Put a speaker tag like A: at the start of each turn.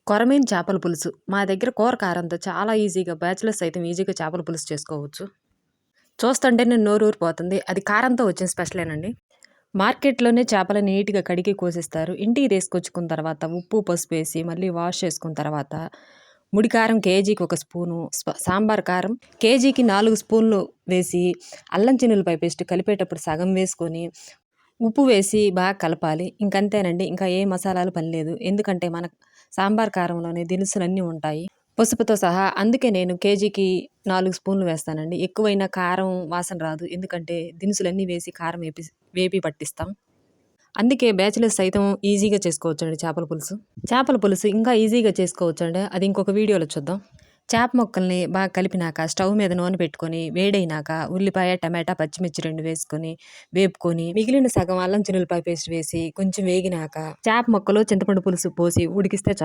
A: కొరమీను చేపల పులుసు. మా దగ్గర కూర కారంతో చాలా ఈజీగా బ్యాచిలర్స్ సైతం ఈజీగా చేపల పులుసు చేసుకోవచ్చు. చూస్తుంటేనే నోరూరిపోతుంది. అది కారంతో వచ్చిన స్పెషలేనండి. మార్కెట్‌లోనే చేపలని నీట్‌గా కడిగి కోసిస్తారు. ఇంటికి తీసుకొచ్చుకున్న తర్వాత ఉప్పు, పసుపేసి మళ్ళీ వాష్ చేసుకున్న తర్వాత ముడి కారం కేజీకి 1 స్పూను, సాంబార్ కారం కేజీకి 4 స్పూన్లు వేసి, అల్లం చిన్నుల్లిపాయ పేస్ట్ కలిపేటప్పుడు సగం వేసుకొని, ఉప్పు వేసి బాగా కలపాలి. ఇంకంతేనండి. ఇంకా ఏ మసాలాలు పని లేదు. ఎందుకంటే మన సాంబార్ కారంలోనే దినుసులన్నీ ఉంటాయి. పసుపుతో సహా. అందుకే నేను కేజీకి 4 స్పూన్లు వేస్తానండి. ఎక్కువైనా కారం వాసన రాదు. ఎందుకంటే దినుసులన్నీ వేసి కారం వేపి పట్టిస్తాం. అందుకే బ్యాచిలర్స్ సైతం ఈజీగా చేసుకోవచ్చండి చేపల పులుసు. చేపల పులుసు ఇంకా ఈజీగా చేసుకోవచ్చండి. అది ఇంకొక వీడియోలో చూద్దాం. చేప ముక్కల్ని బాగా కలిపినాక స్టవ్ మీద నూనె పెట్టుకొని వేడైనాక ఉల్లిపాయ, టమాటా, పచ్చిమిర్చి 2 వేసుకొని వేపుకొని మిగిలిన సగం అల్లం చిన్నుల్లిపాయ పేస్ట్ వేసి కొంచెం వేగినాక చేప ముక్కలు చింతపండు పులుసు పోసి ఉడికిస్తే చాలు.